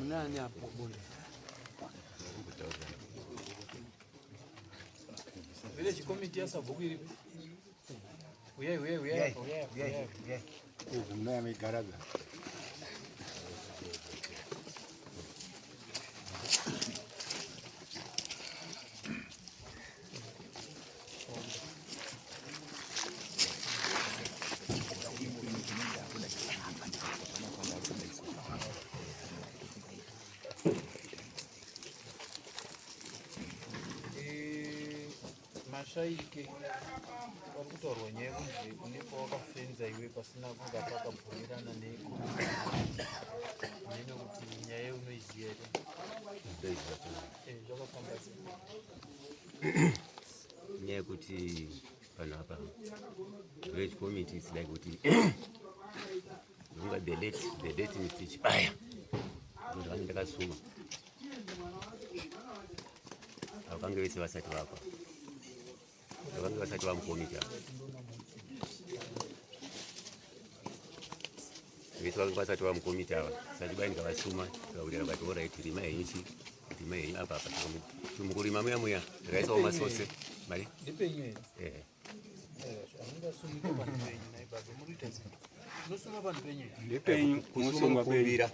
Nani hapo bwana? Village committee asa bugiri. Uyai. Mna amegaraga. Mashaike wakutorwa nyaya kunze kuneko wakafenza iwe pasina kunga pakabvumirana nene kuti nyaya unoiziva here zvakafamba sei nyaya yekuti panapa village committee is like kuti unga the date ni tichibaya ndo vanenge vakasuma vakange vese vasati vapa vakange vasati vamukomiti apa vese vakange vasati vamukomiti ava sati bainga vasuma vakaurira vakati oraiti rima henyu apa apa mukurima muya zvakaisawo masose mari ndepenyu here amungasumike vanhu venyu naibaba muriita unosuma vanhu penyu Ndepenyu kusuma kukumbira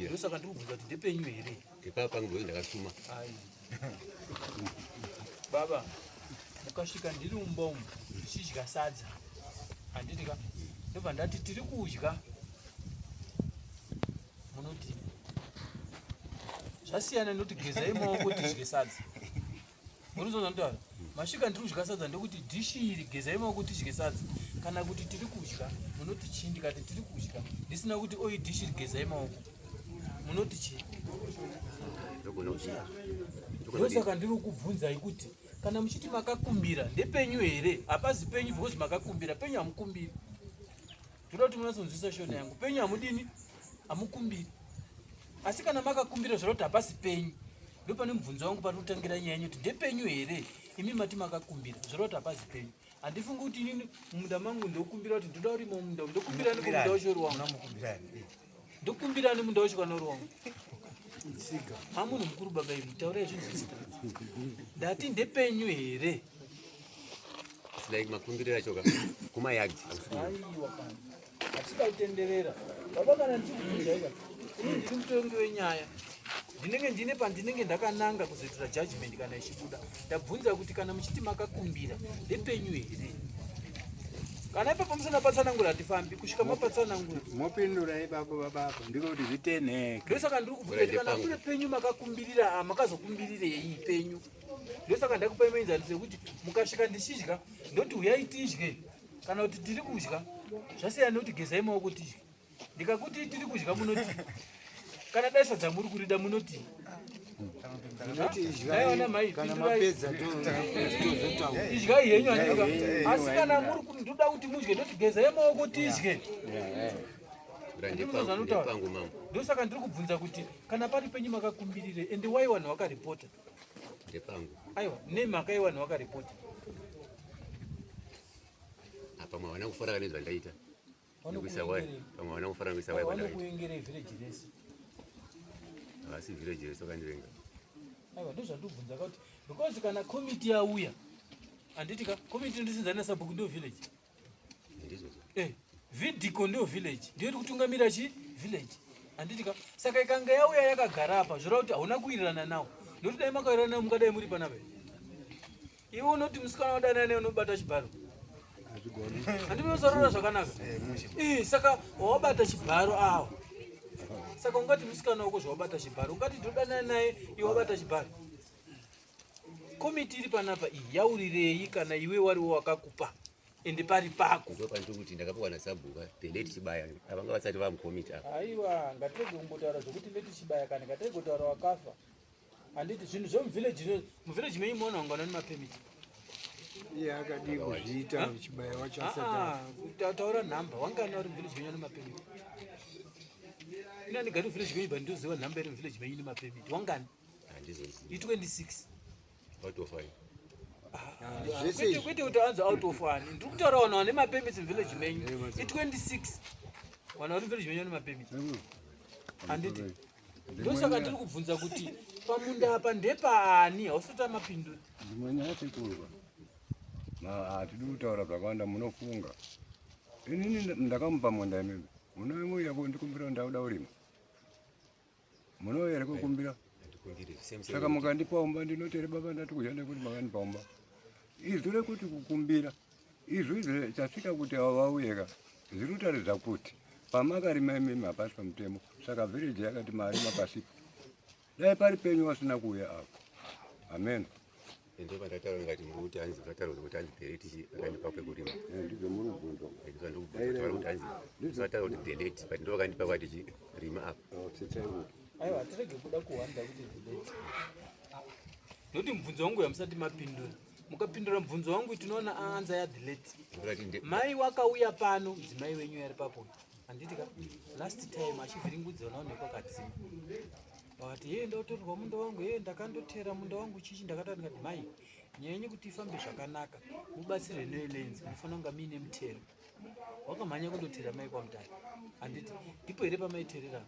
ndosaka ndikubvunza kuti ndepenyu here ipapa ngoi ndakasuma ai baba ukasvika ndiri mumba umu tichidya sadza handitika ndobva ndati tiri kudya munoti zvasiyana nekuti gezai maoko tidye sadza munozonza nditaura masvika ndiri kudya sadza ndokuti dhishi iri gezai maoko tidye sadza kana kuti tiri kudya munoti chii ndikati tiri kudya ndisina kuti oi dhishi iri gezai maoko munoti chii ndosaka ndiri kubvunzai kuti kana muchiti makakumbira ndepenyu here hapazi penyu because makakumbira penyu hamukumbiri ndoda kuti munasonzwisa shona yangu penyu hamudini hamukumbiri asi kana makakumbira zvara kuti hapasi penyu ndo pane mubvunzo wangu pari kutangira nyaya yenyu kuti ndepenyu here imi mati makakumbira zvara kuti hapasi penyu handifungi kuti inini mumunda mangu ndokumbira kuti ndoda uri mumunda ndokumbirani kumunda wacho wangu ndokumbirani munda wacho kana uri wangu hamunhu mukuru baba ivi taurai zvinhu ndati ndepenyu here like makumbiriro acho kumayagi aiwa kana hatisida kutenderera baba kana ndichikubvunzaika ini ndiri mutongi wenyaya ndinenge ndine pandinenge ndakananga kuzoitira judgment kana ichibuda ndabvunza kuti kana muchiti makakumbira ndepenyu here kana ipapo musina patsanangura hatifambi kusvika mapatsanangura mopindura ipapo baba ndiko kuti zvitenheke ndosaka ndiri kubvunza kuti kana kune penyu makakumbirira makazokumbirirei penyu ndosaka ndakupai maenzaniso yekuti mukasvika ndichidya ndoti uyai tidye kana kuti tiri kudya zvasiyana nekuti gezai maoko tidye ndikakuti tiri kudya munoti kana dai sadza muri kurida munoti aiona mai idyai henyu handika asi kana muri ndoda kuti mudye ndoti gezai maoko tidye ndosaka ndiri kubvunza kuti kana pari penyu makakumbirire ende wai vanhu vakaripota aiwa nemhaka yevanhu vakaripota apa mavana kufara kanezva ndaita pamavana kufara kuisa wai vanokuengerei village rese asi village rese wakandirenga aiwa ndozvandibvunza kuti because kana komiti yauya handitika komiti ndisinzana sabhuku ndio village vidhiko ndio village ndiyo kutungamira village handitika saka ikanga yauya yakagara apa zvoreva kuti hauna kuwirirana nawo ndokuti dai makawirirana nawo mungadai muri panapa iwe unoti musikana wadana naye unobata chibharo handinosorora zvakanaka saka wawabata chibharo awo saka ungati musikana wako zvawabata chibharo ungati ndodana naye iwe wabata chibharo komiti iri panapa iyi yaurirei kana iwe wariwo wakakupa ende pari pako ndo pandiri kuti ndakapiwa nasabhuka ndendeti chibaya avanga vasati vamukomiti apa aiwa ngatirege kumbotaura zvokuti ndeti chibaya kana ngatirege kutaura wakafa handiti zvinhu zvomuvillage menyu muona wangana nemapemiti iye akadi kuzviita chibaya wacho asati taura nhamba wangana uri muvillage menyu nemapemiti ina ndigari muvillage menyu bandoziva nhamba iri muvillage menyu nemapemiti wangani handizozivi i26 out of 5 kwete kuti anzi out of one. Ndiri kutaura vanhu vane mapemits muvillage menyu i26 vanhu vari muvillage menyu vane mapemits handiti. Ndosaka ndiri kubvunza kuti pamunda apa ndepaani hausota mapindura. Ndimanya sekurwa hatidi kutaura zvakawanda munofunga. Inini ndakamupa munda imimi munomuya kundikumbira ndauda urima munouya here kukumbira. Saka mukandipa umba ndinotere baba ndati kushanda kuti makandipa umba. Izvi rekuti kukumbira izvi chasvika kuti vauyeka zviri kutaridza kuti pamakarima imimi hapasi pamutemo. Saka village yakati marima pasipo dai pari penyu wasina kuuya apo. Amen. Ndo pandataura ngati muri kuti hanzi zvataura kuti hanzi delete akandipa kwekurima. Ndizvo muri kubvunza. Ndizvo ndikubvunza kuti hanzi zvataura kuti delete but ndo vakandipa kuti rima apo. Aiwa hatirege kuda kuhwanda kuti delete. Ndokuti mubvunzo wangu yamusati mapindura. Mukapindura mubvunzo wangu tinoona aanza ya delete. Mai wakauya pano mudzimai wenyu yari papo. Handiti ka last time achivhiringudza unaonekwa kadzima. Wakati yeye ndotorwa munda wangu, yeye ndakandotera munda wangu chichi ndakati ngati mai nyenye kuti ifambe zvakanaka mubatsire nelenzi mufanira kunga muine mutero. Wakamhanya kundotera mai kwamutari. Handiti ndipo here pamaiterera.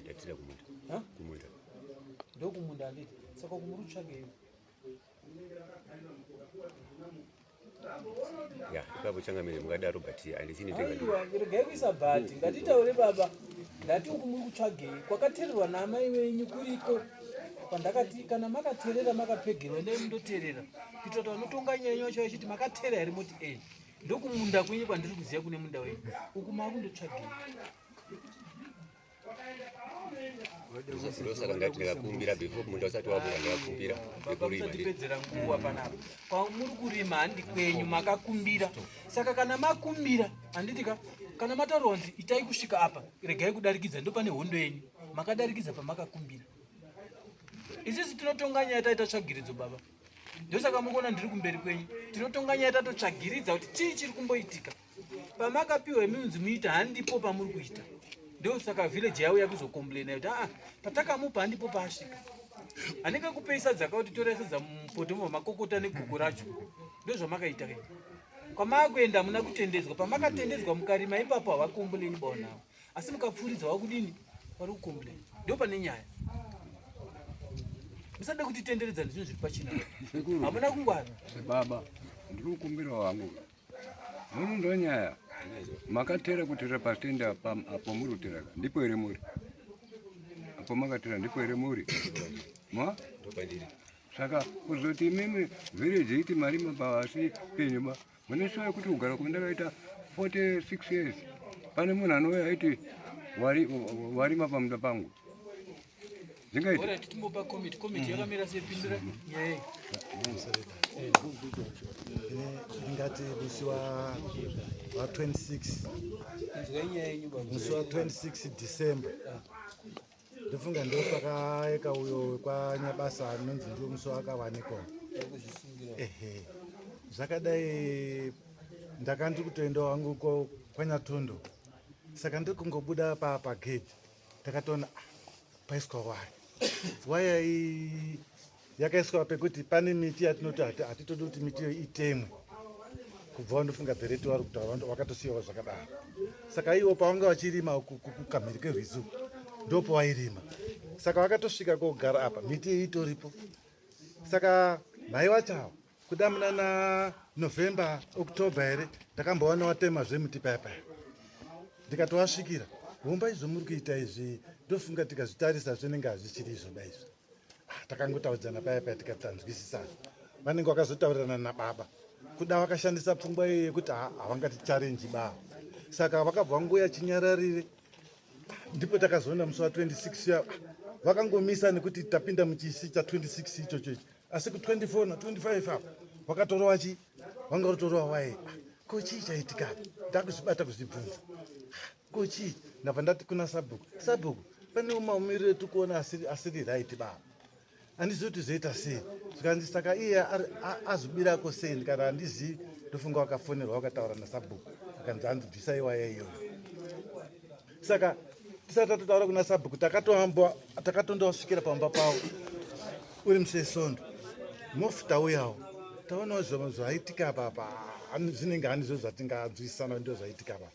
Tatira kumunda. Ha? Kumunda. Ndo kumunda handiti. Saka kumuri kutsvagei. Ya, ipapo changamire mukadaro but handisini tenga. Aiwa, regai kuisa bhati. Ngatitaure baba. Ngati uku muri kutsvagei. Kwakatererwa namai wenyu kuriko. Pandakati kana makaterera makapegerwa ndai mundoterera. Kuitira kuti vanotonga nyaya yacho vachiti makatera here moti ndokumunda kwenyu kwandiri kuziva kune munda wenyu. Uku makundotsvagei. Saka ngati ndakakumbira before munda usati wavura ndakakumbira Baba musatipedzera nguva panapa. Kwamuri kurima handi kwenyu makakumbira. Saka kana makumbira handiti kana mataurwa kuti itai kusvika apa regai kudarikidza ndo pane hondo yenyu makadarikidza pamakakumbira. Isisi tinotonga nyaya taita tsvagiridzo baba. Ndosaka mukuona ndiri kumberi kwenyu. Tinotonga nyaya tatotsvagiridza kuti chii chiri kumboitika. Pamakapiwa iminzi muita handipo pamuri kuita. Ndio saka village yauya kuzokomplaina kuti patakamupa handipo paasvika. Anenge kupeisa dzaka kuti toraisa mupoto makokota negugu racho. Ndio zvamakaita kai. Kwamakuenda muna kutendedzwa pamakatendedzwa mukarima ipapo havakomplaini baonawo. Asi mukapfuridza wakudini vari kukomplaina. Ndio pane nyaya. Musade kutitenderedza ndizvo zviri pachina. Hamuna kungwara. Baba ndiri kukumbira wangu munondo nyaya makatera kutera pastendi apo muri kutera ndipo here muri apo makatera ndipo here muri saka kuzoti imimi village iti marima pasi penyu ba muneshoya kuti kugara kwandakaita 46 years pane munhu anouya aiti warima pamunda pangu zingaita ora titimbopa komiti yakamira sepindura nyaya ingati musi wa 26 musi wa 26 December ndofunga ndo pakaeka uyo kwanyabasa anonzi ndio musi wakawanikwa zvakadai ndakandi kutoenda wangu kwanyatondo saka ndokungobuda pagate takatoona paiswa waya iyi yakaiswa pekuti pane miti yatinoti hatitodi kuti miti iyo itemwe kubva wandofunga bhereti wari kuti wakatosiyawo zvakadaro saka iwo pavanga vachirima kukamhiri kerwizi ndo pawairima saka vakatosvika kogara apa miti iyo itoripo saka mhai wachawo kuda muna na November October here ndakambowana watema zvemuti payapaya ndikatowasvikira homba izvo muri kuita izvi ndofunga tikazvitarisa zvinenge hazvichiri izvoda izvo takangotaudzana payapaya tikatanzwisisana vanenge vakazotaurirana nababa kuda vakashandisa pfungwa iyo yekuti havangati charenji baba saka vakabva nguya chinyararire ndipo takazoona musi wa 26 ya vakangomisa nekuti tapinda muchisi cha 26 ichocho ichi asi ku 24 na 25 apo vakatorowa chi vanga rotorowa waye ko chii chaitika ndakuzvibata kuzvibvunza ko chii ndabva ndati kuna sabhuku pane maumiriro etikuona asiri right baba handizivi kuti zvoita sei zvikanzi saka iye azobirako sei ndikati handizivi ndofunga wakafonerwa wakataura nasabhuku akanzi hanzi bvisai waya iyoyo saka tisati tatotaura kuna sabhuku takatondosvikira pamba pavo uri musesondo mofu tauyawo taonawo zvaitika apa zvinenge hanizvo zvatinganzwisana ndo zvaitika apa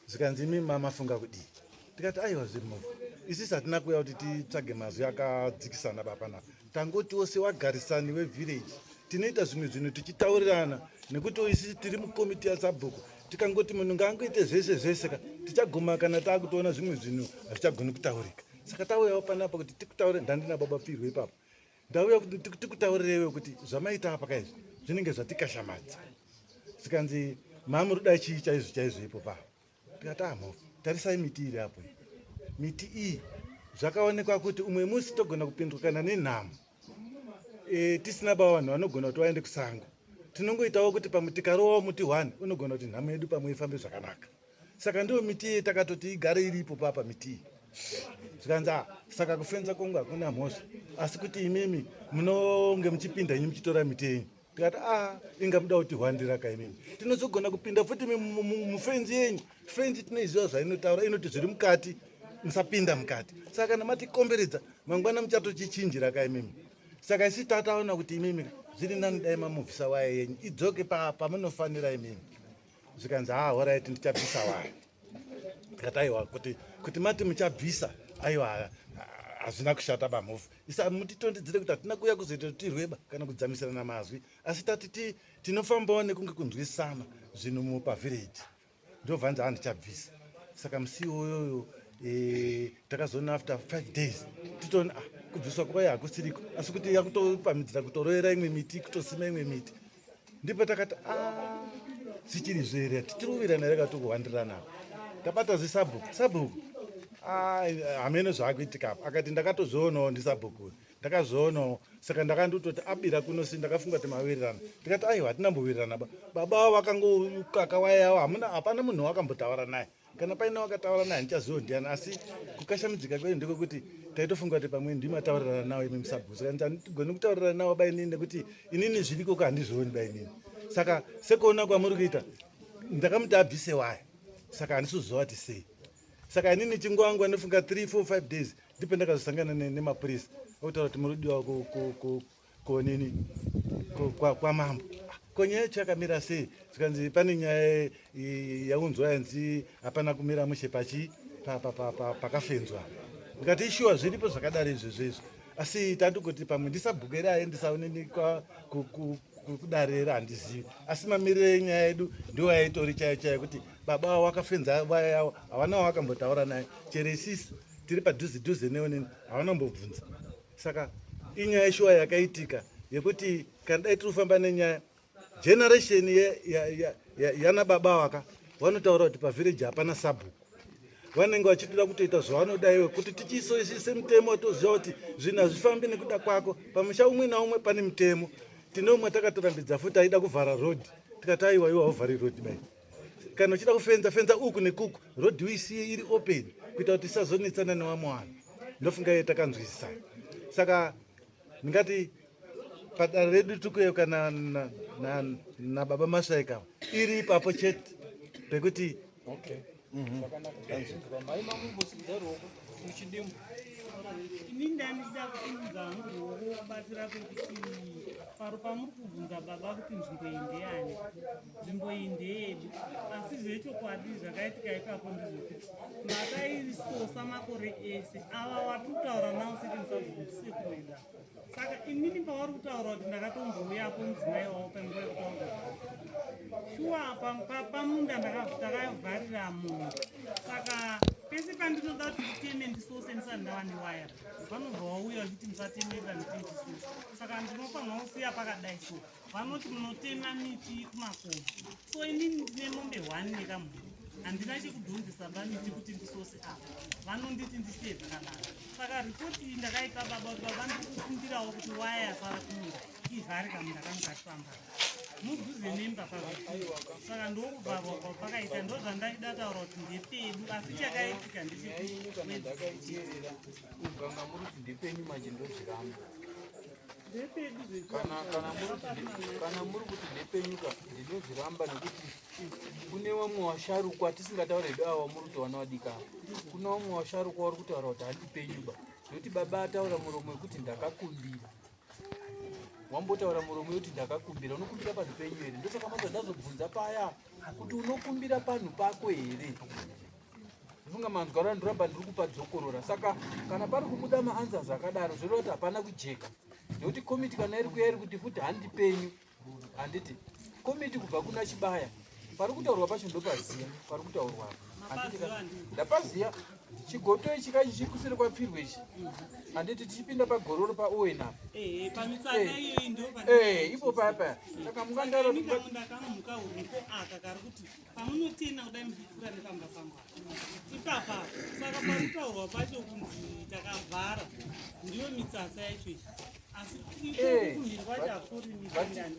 zvikanzi imi mafunga kudii tikati aiwa zviri mofu isisi hatina kuuya kuti titsvage mazwi akadzikisana papanapa tangotiwo sewagarisani wevhireji tinoita zvimwe zvinhu tichitaurirana nekuti isisi tiri mukomiti yasabhuku tikangoti munhu ngaangoite zvese tichaguma kana taakutoona zvimwe zvinhu hazvichagoni kutaurika saka tauyawo panapa kuti tikutaurire ndandina baba pirwe ipapo ndauya kuti tikutaurirewo kuti zvamaita apa kaizvi zvinenge zvatikashamadza zikanzi mamurudai chii chaizvo ipo papo tikati mofu tarisai miti iri apo miti iyi zvakaonekwa kuti umwe musi togona kupindukana nenhamo tisina baba vanhu vanogona kuti vaende kusango tinongoitawo kuti pamwe tikarovawo muti 1 unogona kuti nhamo yedu pamwe ifambe zvakanaka saka ndiyo miti iyi takatoti igare iripo papa miti iyi zvikanzi saka kufenza kwangu hakuna mhosva asi kuti imimi munonge muchipinda inyi muchitora miti yenyu tikati inga muda kuti hwandira kaimimi tinozogona kupinda futi mufenzi yenyu fenzi tinoiziva zvainotaura inoti zviri mukati musapinda mukati saka kana matikomberedza mangwana muchatochichinjira kaimimi saka isi tataona kuti imimi zviri nani dai mamubvisa waya yenyu idzoke pamunofanira imimi zvikanzi horaiti ndichabvisa waya tikati aiwa kuti mati muchabvisa aiwa hazvina kushata pamofu isa mutitondidzire kuti hatina kuuya kuzoita kuti tirweba kana kudzamisirana mazwi asi tati tinofambawo nekunge kunzwisana zvinhu pavhireji ndobvanzi handichabvisa saka musi iwoyoyo takazoona after 5 days titoona kubviswa kwaya hakusiriko asi kuti yakutopamidzira kutorovera imwe miti kutosima imwe miti ndipo takati sichiri zvere titirovirana rega tokuhwandirana tabata zvisabhuku hamene zvaakuitika apa akati ndakatozvionawo ndisabhuku ndakazvionawo saka ndakandototi abira kunosi ndakafunga kuti mawirirana ndikati aiwa hatinambowirirana baba wavo vakangokaka waya yavo hapana munhu wakambotaura naye kana paina wakataura naye handichazivo ndiani asi kukashamidzika kwedu ndekwekuti taitofunga kuti pamwe ndimataurirana nawo imi musabhuku saka ndigoni kutaurirana nawo bainini nekuti inini zviriko handizvioni bainini saka sekuona kwamuri kuita ndakamuti abvise waya saka handisizoziva kuti sei saka inini chinguva wangu anofunga 3, 4, 5 days ndipo ndakazosangana nemapurisa okutaura kuti murudiwa konini kwamambo konyaya yacho yakamira sei zvikanzi pane nyaya yaunzwa yanzi hapana kumira mushe pakafenzwa ndikati ishuwa zviripo zvakadaro izvezvezvo asi tandikuti pamwe ndisabhuku ere aendisaonekwa kudarera handizivi asi mamiriro enyaya yedu ndiwo yaitori chaiyo kuti baba wavo wakafenza waya yavo havanawo wakambotaura naye chero isisi tiri padhuze neonini havanambobvunza saka inyaya ishuwa yakaitika yekuti kana dai tiri kufamba nenyaya generation yana baba waka vanotaura kuti pavhireji hapana sabhuku vanenge vachitoda kutoita zvavanodaiwe kuti tichisoisise mutemo toziva kuti zvinhu hazvifambi nekuda kwako pamusha umwe naumwe pane mutemo tine umwe takatorambidza futi aida kuvhara rodhi tikati aiwa iwa hauvhari rodhi bai kana uchida kufenza uku nekuku rodhi uisiye iri open kuita kuti isazonetsana nevamwe vanhu ndofunga iye takanzwisisana saka ndingati padare redu tikuyeukwa nababa masvaika iri ipapo chete pekuti inini ndandichida kusimudza hangu ruoko kubatsira kwekuti paro pamuri kubvunza baba kuti nzvimbo iyi ndeyani nzvimbo iyi ndeyedu asi zvechokwadi zvakaitika ipapo ndezvekuti makaisosa makore ese ava watitaura navo seti musabvunzisekuenda saka inini pavari kutaura kuti ndakatombouyako mudzimai wavo panguva yekutaura shuwa pamunda takavharira munhu saka pese pandinoda kuti titeme ndisose ndisati ndava newaya vanobva vauya vachiti musatemerera miti ndisose saka ndinofanira kusiya pakadai so vanoti munotema miti kumakomo so inini ndine mombe 1 nekamhuri handina chekudhonzesa bamiti kuti ndisose apa vanonditi ndisiye zvakanaka saka ripoti ndakaita baba kuti baba ndikufundirawo kuti waya yasara kumunda ivhare kamunda kangu kachipambara mudhuze nemba saka ndokubva pakaita ndo zvandaida taura kuti ndepedu asi chakaitika ndechekudakaiteerera uganga muri kuti ndepenyu manje ndozviramba kana muri kuti ndepenyuka ndinozviramba nekuti kune vamwe vasharukwa tisingataure hedu ava muri kuti vana vadikana kuna vamwe vasharukwa vari kutaura kuti handipenyuba nokuti baba ataura muromo wekuti ndakakumbira wambotaura muromo yoti ndakakumbira, unokumbira panhu penyu here? Ndosaka mabva ndazobvunza paya kuti unokumbira panhu pako here. Ndifunga manzwa rano ndoramba ndiri kupa dzokorora. Saka kana pari kubuda maanswers akadaro zvoreva kuti hapana kujeka, nekuti komiti kana iri kuya iri kuti futi handi penyu, handiti komiti kubva kuna Chibaya pari kutaurwa pacho ndopaziya pari kutaurwa ndapaziya chigoto ichi kachi chiri kusere kwapfirwa ichi, handiti tichipinda pagororo paOwen apa ipo paya. Saka mungandaro ndakamuka uripo aka kari kuti pamunotena kudai muchipfuura nepamba pangu ipapa. Saka pari kutaurwa pacho kunzi takavhara ndiyo mitsatsa yacho ichi, asi kukumbirwa chakuri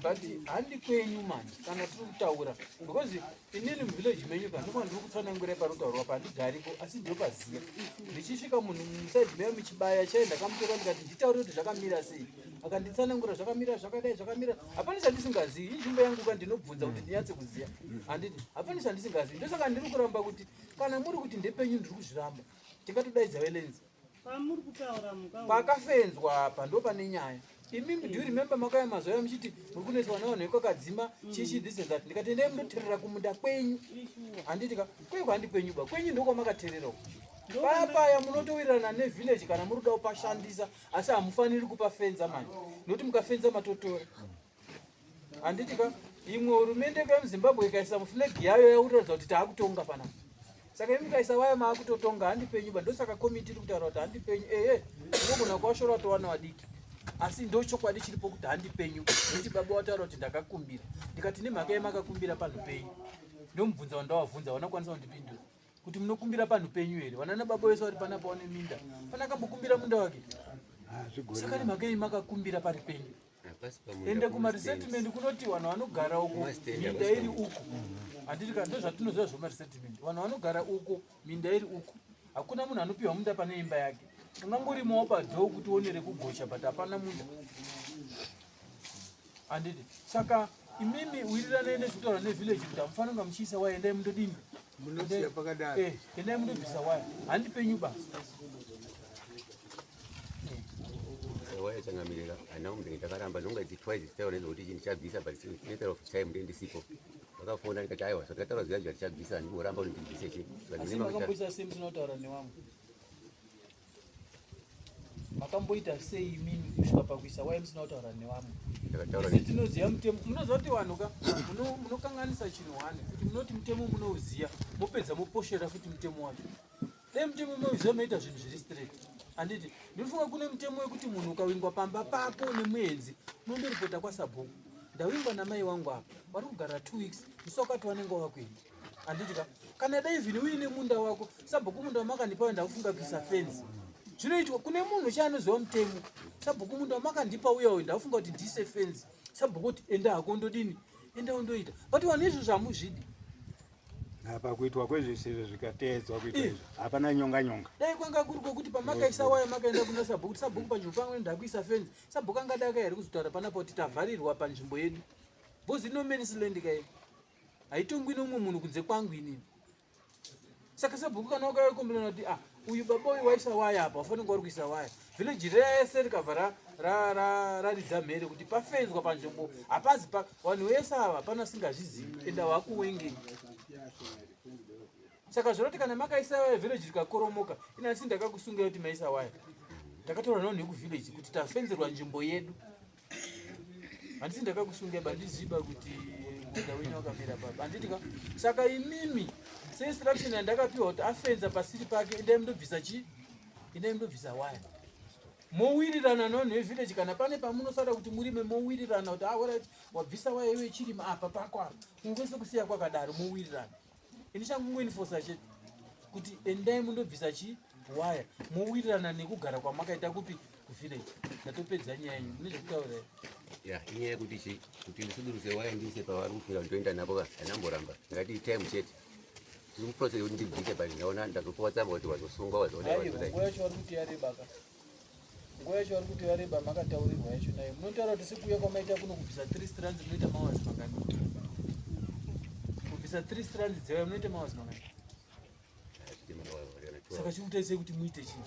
but handi kwenyu manje kana tiri kutaura, because inini muvillage menyu kana ndofana ndiri kutsanangurai pari kutaurwa pandigaripo, asi ndinopaziya. Ndichisvika munhu musaidhi meya muchibaya chai ndakamutora ndikati nditaure kuti zvakamira sei, akanditsanangura zvakamira zvakadai zvakamira. Hapana chandisingazii, inzvimbo yangu ka ndinobvunza kuti ndinyatse kuziya, handiti hapana chandisingazii. Ndosaka ndiri kuramba kuti kana muri kuti ndepenyu ndiri kuzviramba, tingatodaidza velenzi pamuri kutaura muka pakafenzwa apa ndo pane nyaya. Imimi do you remember makaya mazoya muchiti muri kuneswa navanhu vekwakadzima chichi this and that, ndikati endai mundoteerera kumunda kwenyu, handiti ka kwekwa handi kwenyu ba, kwenyu ndokwamakateererawo paya munotowirirana nevillage kana muri kuda kupashandisa, asi hamufaniri kupa fenza manje, nokuti mukafenza matotora, handiti ka imwe hurumende yemuZimbabwe ikaisa muflegi yayo yauratidza kuti taakutonga panapa. Saka imi kaisa waya maakutotonga handi penyu ba, ndosaka komiti iri kutaura kuti handi penyu. Ndinogona kuwashora towana wadiki, asi ndo chokwadi chiripo kuti handi penyu, nokuti baba wataura kuti ndakakumbira. Ndikati nemhaka yemakakumbira panhu penyu, ndomubvunza wandawabvunza wanakwanisa kundipindura kuti munokumbira panhu penyu here. Wanana baba wese vari panapa wane minda, pana akambokumbira munda wake. Saka nemhaka yemakakumbira pari penyu. Ende kumaresettlement kunoti vanhu vanogara uko minda iri uko, handiti ka ndozvatinoziva zvomaresettlement, vanhu vanogara uko minda iri uko, hakuna munhu anopiwa munda pane imba yake. Ungangorimawo padhoo kuti uonere kugosha but hapana munda, handiti. Saka imimi wiriranai nezvitaura nevillage kuti hamufanira kunga muchiisa waya, endai mundodini, munosiya pakadaro, endai mundobvisa waya, handi penyu basa. waya changamirira hana umbe ndakaramba ndongati twice taura nezvokuti ndichabvisa but matter of time ndisipo. Vakafona ndikati aiwa zvakataura zviya zviya ndichabvisa, ndingoramba kuti ndibvise chii. Asi makamboisa sei musinotaura nevamwe? Makamboita sei imini kusvika pakuisa waya musinotaura nevamwe? Isi tinoziva mutemo, munoziva kuti vanhu ka munokanganisa chinhu hwane, kuti munoti mutemo munouziya mopedza moposhera futi mutemo wacho. Dai mutemo munouziva maita zvinhu zviri straight, handiti. Ndinofunga kune mutemo wekuti munhu ukawingwa pamba pako nemuenzi unondoripota kwasabhuku, ndawingwa namai wangu apa, vari kugara 2 weeks, musi wakati wanenge wakuenda, handiti ka. Kana dai vhini uine munda wako, sabhuku munda wamakandipa ndakufunga kuisa fenzi, zvinoitwa kune munhu chaanoziva mutemo. Sabhuku munda wamakandipa uya ndakufunga kuti ndiise fenzi, sabhuku kuti enda hako ndodini, enda undoita. But vanhu izvozvo hamuzvidi. apa kuitwa kwezvisizvo zvikateedzwa kuitwa izvo hapana nyonga. Dai kwanga kuri kwokuti pamakaisa waya makaenda kuna sabhuku kuti sabhuku panzvimbo pangu ndakuisa fenzi, sabhuku angadaka here kuzotaura panapo kuti tavharirwa panzvimbo yedu, bhozi ino manisland kai haitongwi nomumwe munhu kunze kwangu inini. Saka sabhuku kana wakaikomberana kuti uyu baba uyu waisa waya apa, wafanira kunge wari kuisa waya, village rese rikabva raridza mhere kuti pafenzwa panzvimbo hapazi vanhu vese ava pana singazvizivi, enda wakuwengei. Saka zvoroti kana makaisa waya village rikakoromoka, inasi ndakakusungai kuti maisa waya, ndakataura nao nekuvillage kuti tafenzerwa nzvimbo yedu, handisi ndakakusungai bandiziba kuti munda wenyu wakamira baba, handiti ka. Saka imimi seinstruction yandakapiwa kuti afenza pasiri pake, endai mundobvisa chii, endai mundobvisa waya, mowirirana navanhu vevillage. Kana pane pamunosada kuti murime mowirirana kuti alright wabvisa waya iwe chirima apa pako apa, ungoise kusiya kwakadaro mowirirana. Ini changu ngoenforsa chete kuti endai mundobvisa chii waya, mowirirana nekugara kwamakaita kupi kuvillage. Ndatopedza nyaya yenyu, mune zvekutaura here? Inyaya yekuti chii kuti ndisuduruse waya ndiise pavari kufira ndoenda napo ka hanamboramba ndakati time chete tiri muprocess kuti ndibvise but ndaona ndazopuwa tsamba kuti wazosunga wazodai. Nguva yacho vari kuti yareba ka, nguva yacho vari kuti yareba makataurirwa yacho nayo. Munotaura kuti sekuuya kwamaita kuno kubvisa 3 strands munoita mawazi mangani? Kubvisa 3 strands dzevaya munoita mawazi mangani? Saka chikutarisei kuti muite chii?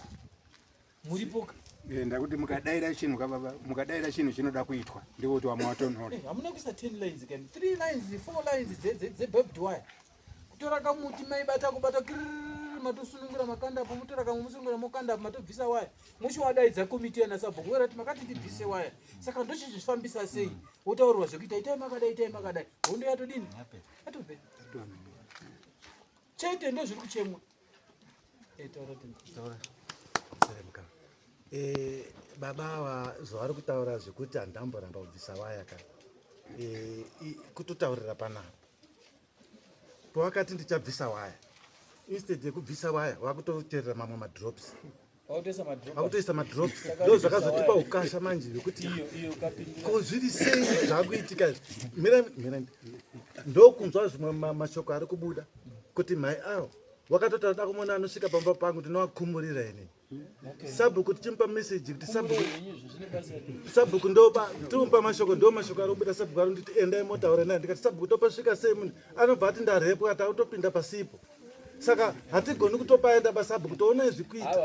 Muripo ndakuti mukadaira chinhu kababa mukadaira chinhu chinoda kuitwa ndikuti wamwatonhora hamuna kuisa 10 lines kani 3 lines 4 lines dzebarbed wire kutora kamuti maibata kubata matosunungura makanda apo mutora kamwe musunungura mokanda apo matobvisa waya mochiwadaidza komiti yanasabhuku werati makati ndibvise waya saka ndochizvifambisa sei wotaurirwa zvekuita itai makadai hondo yatodini atopera chete ndo zviri kuchemwa baba ava zvavari kutaura zvekuti handamboramba kubvisa waya ka kutotaurira panapa pawakati ndichabvisa waya instead yekubvisa waya wakutoteerera mamwe madrops akutoisa madrops ndo zvakazotipa ukasha manje vekuti ko zviri sei zvakuitika mira ndokunzwa zvimwe mashoko ari kubuda kuti mhai avo wakatotada kumona anosvika pamba pangu ndinovakumurira ine sabhuku tichimupa meseji kuti sabhuku ndoba timupa mashoko ndo mashoko ari kubuda sabhuku ari nditi endai motaura naye ndikati sabhuku topasvika sei munhu anobva ati ndarepo ati autopinda pasipo saka hatigoni kutopaenda pasabhuku toona izvikuita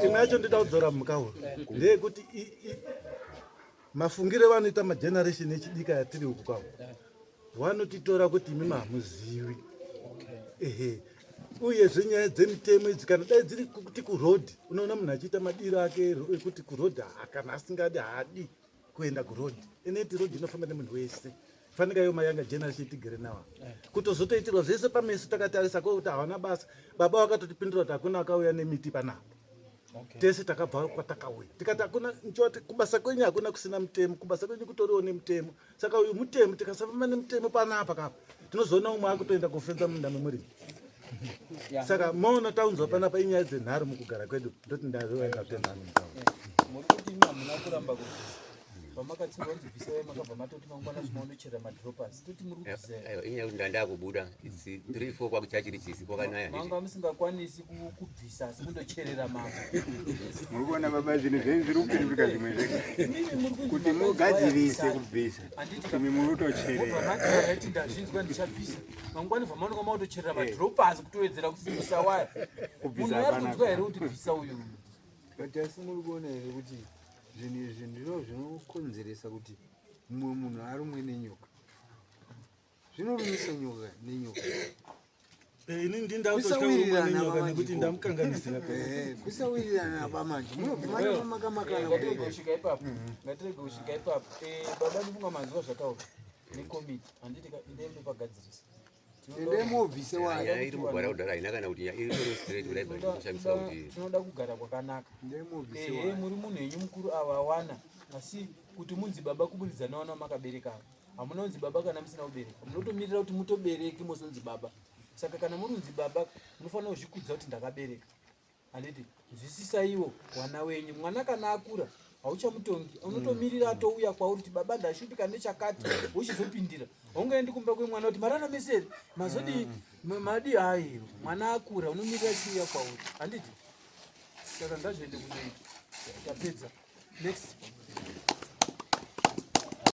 imwe yacho ndida kudzora mukauro ndeyekuti mafungire vanoita mageneration echidika yatiri uku kwavo vanotitora kuti imi mamuzivi uyezve nyaya dzemitemo idzi kana dai dziri kuti kurodhi unoona munhu achiita madiro ake ekuti kurodhi kana asingadi haadi kuenda kurodhi eneti rodhi inofamba nemunhu wese fanika iyo mayanga generation tigere nawa kutozotoitirwa zvese pameso takatarisa kuti havana basa baba wakatotipindura kuti hakuna akauya nemiti panapo tese takabva kwatakauya tikati hakuna nchoti kubasa kwenyu hakuna kusina mutemo kubasa kwenyu kutoriwo nemutemo saka uyu mutemo tikasafamba nemutemo panapa kapa tinozoona umwe akutoenda kufenza munda memurimi saka maona taunzwa panapa inyaya dzenhare mukugara kwedu ndoti ndazoenda kutenhano muri kuti imi hamuna kuramba kubvisa pamakatsinga kunzi bvisa waya makabva matoti mangwana zvimaunochera madropas toti muri kubvisa inyaya kuti ndandakubuda 3-4 kwakuchachiri chisi kwakanaya manga musingakwanisi kubvisa asi kundocherera mama muri kuona baba zvinhu zvenyu zviri kupinduka zvimwe kuti mugadzirise kubvisa imi muri kutocherera ndazvinzwa ndichabvisa mangwani vamanoka mautocherera madropas kutowedzera kusimbisa waya munhu yarikunzwa here kuti bvisa uyu kati asi muri kuona here kuti zvinhu izvi ndizvo zvinokonzeresa kuti mumwe munhu arumwe nenyoka zvinorumisa nyoka nenyoka ini ndindautoshaurwa nenyoka nekuti ndamukanganisira kusawirirana aba manje munobva makamakana ngatirege kusvika ipapo baba ndifunga manzwa zvataura nekomiti handiti ndembe pagadzirisa endai mobvise waya iri mugwara kudhara haina kana kuti iri straight kudai kushamisa kuti tinoda kugara kwakanaka muri munhu henyu mukuru ava awana asi kuti munzi baba kubudidza nawana makabereka hamuna unzi baba kana musina kubereka munotomirira kuti mutobereki mosonzi baba saka kana muri unzi baba munofanira kuzvikudza kuti ndakabereka handiti nzwisisaiwo wana wenyu mwana kana akura hauchamutongi unotomirira atouya kwauri kuti baba ndashupika nechakati wochizopindira haungaendi kumba kwemwana kuti marana meseri mazodi madi hai mwana akura unomirira chiuya kwauri handiti saka ngazviende kunoita tapedza next